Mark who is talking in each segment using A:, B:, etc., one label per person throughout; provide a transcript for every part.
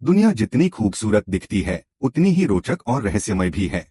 A: दुनिया जितनी खूबसूरत दिखती है उतनी ही रोचक और रहस्यमय भी है।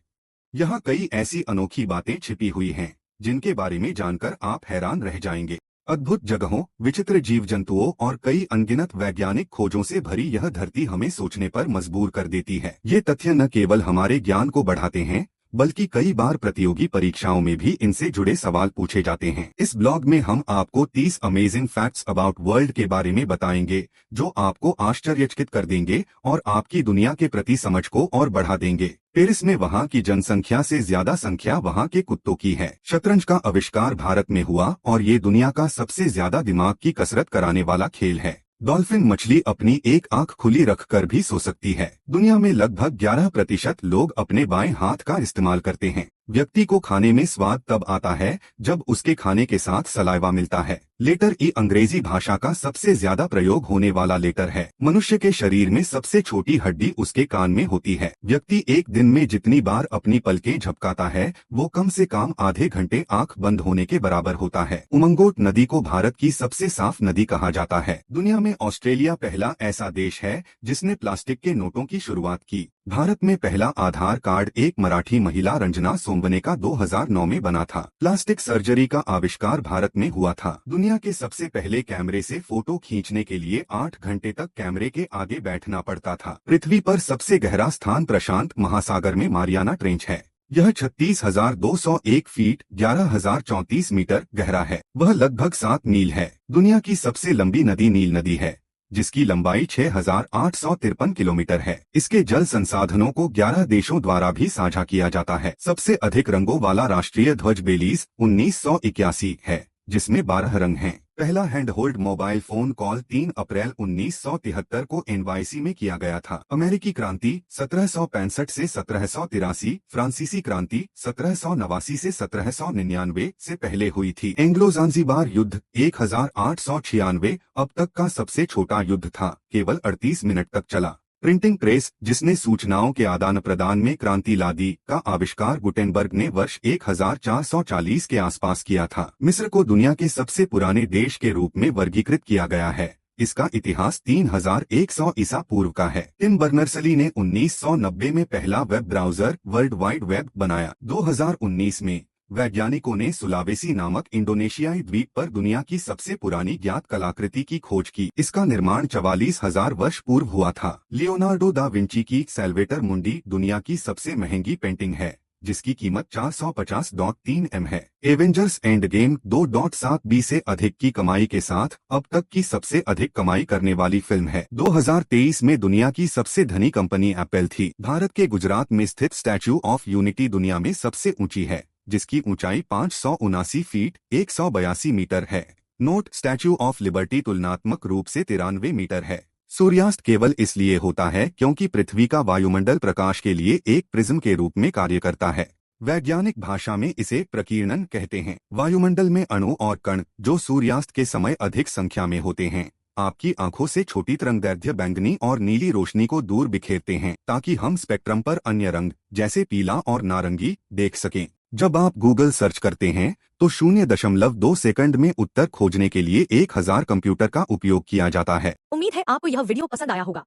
A: यहाँ कई ऐसी अनोखी बातें छिपी हुई हैं जिनके बारे में जानकर आप हैरान रह जाएंगे। अद्भुत जगहों, विचित्र जीव जंतुओं और कई अनगिनत वैज्ञानिक खोजों से भरी यह धरती हमें सोचने पर मजबूर कर देती है। ये तथ्य न केवल हमारे ज्ञान को बढ़ाते हैं बल्कि कई बार प्रतियोगी परीक्षाओं में भी इनसे जुड़े सवाल पूछे जाते हैं। इस ब्लॉग में हम आपको 30 अमेजिंग फैक्ट्स अबाउट वर्ल्ड के बारे में बताएंगे जो आपको आश्चर्यचकित कर देंगे और आपकी दुनिया के प्रति समझ को और बढ़ा देंगे। पेरिस में वहाँ की जनसंख्या से ज्यादा संख्या वहाँ के कुत्तों की है। शतरंज का आविष्कार भारत में हुआ और ये दुनिया का सबसे ज्यादा दिमाग की कसरत कराने वाला खेल है। डॉल्फिन मछली अपनी एक आंख खुली रखकर भी सो सकती है। दुनिया में लगभग 11% लोग अपने बाएं हाथ का इस्तेमाल करते हैं। व्यक्ति को खाने में स्वाद तब आता है जब उसके खाने के साथ सलाइवा मिलता है। लेटर ई अंग्रेजी भाषा का सबसे ज्यादा प्रयोग होने वाला लेटर है। मनुष्य के शरीर में सबसे छोटी हड्डी उसके कान में होती है। व्यक्ति एक दिन में जितनी बार अपनी पलकें झपकाता है वो कम से कम आधे घंटे आंख बंद होने के बराबर होता है। उमंगोट नदी को भारत की सबसे साफ नदी कहा जाता है। दुनिया में ऑस्ट्रेलिया पहला ऐसा देश है जिसने प्लास्टिक के नोटों की शुरुआत की। भारत में पहला आधार कार्ड एक मराठी महिला रंजना सोमवने का 2009 में बना था। प्लास्टिक सर्जरी का आविष्कार भारत में हुआ था। दुनिया के सबसे पहले कैमरे से फोटो खींचने के लिए 8 घंटे तक कैमरे के आगे बैठना पड़ता था। पृथ्वी पर सबसे गहरा स्थान प्रशांत महासागर में मारियाना ट्रेंच है। यह 36,201 फीट 11,034 मीटर गहरा है। वह लगभग 7 मील है। दुनिया की सबसे लंबी नदी नील नदी है जिसकी लंबाई 6,853 किलोमीटर है। इसके जल संसाधनों को 11 देशों द्वारा भी साझा किया जाता है। सबसे अधिक रंगों वाला राष्ट्रीय ध्वज बेलीज 1981 है जिसमें 12 रंग हैं। पहला hand hold mobile phone call 3 अप्रैल 1973 को एनवाईसी में किया गया था। अमेरिकी क्रांति 1765 से 1783, फ्रांसीसी क्रांति 1789 से 1799 से पहले हुई थी। एंग्लो ज़ांज़ीबार युद्ध 1896 अब तक का सबसे छोटा युद्ध था, केवल 38 मिनट तक चला। प्रिंटिंग प्रेस जिसने सूचनाओं के आदान प्रदान में क्रांति ला दी का आविष्कार गुटेनबर्ग ने वर्ष 1440 के आसपास किया था। मिस्र को दुनिया के सबसे पुराने देश के रूप में वर्गीकृत किया गया है। इसका इतिहास 3100 ईसा पूर्व का है। टिम बर्नर्स-ली ने 1990 में पहला web browser world wide web बनाया। 2019 में वैज्ञानिकों ने सुलावेसी नामक इंडोनेशियाई द्वीप पर दुनिया की सबसे पुरानी ज्ञात कलाकृति की खोज की। इसका निर्माण 44,000 वर्ष पूर्व हुआ था। लियोनार्डो दा विंची की सैल्वेटर मुंडी दुनिया की सबसे महंगी पेंटिंग है जिसकी कीमत 450.3 एम है। एवेंजर्स एंड गेम 2.7 बी से अधिक की कमाई के साथ अब तक की सबसे अधिक कमाई करने वाली फिल्म है। 2023 में दुनिया की सबसे धनी कंपनी एप्पल थी। भारत के गुजरात में स्थित स्टैच्यू ऑफ यूनिटी दुनिया में सबसे ऊंची है जिसकी ऊंचाई 579 फीट 182 मीटर है। नोट: स्टैच्यू ऑफ लिबर्टी तुलनात्मक रूप से 93 मीटर है। सूर्यास्त केवल इसलिए होता है क्योंकि पृथ्वी का वायुमंडल प्रकाश के लिए एक प्रिज्म के रूप में कार्य करता है। वैज्ञानिक भाषा में इसे प्रकीर्णन कहते हैं। वायुमंडल में अणु और कण जो सूर्यास्त के समय अधिक संख्या में होते हैं आपकी आंखों से छोटी तरंगदैर्घ्य बैंगनी और नीली रोशनी को दूर बिखेरते हैं ताकि हम स्पेक्ट्रम पर अन्य रंग जैसे पीला और नारंगी देख सकें। जब आप गूगल सर्च करते हैं तो 0.2 सेकंड में उत्तर खोजने के लिए 1000 कंप्यूटर का उपयोग किया जाता है।
B: उम्मीद है आपको यह वीडियो पसंद आया होगा।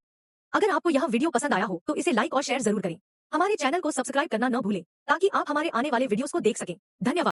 B: अगर आपको यह वीडियो पसंद आया हो तो इसे लाइक और शेयर जरूर करें। हमारे चैनल को सब्सक्राइब करना न भूलें ताकि आप हमारे आने वाले वीडियोस को देख सकें। धन्यवाद।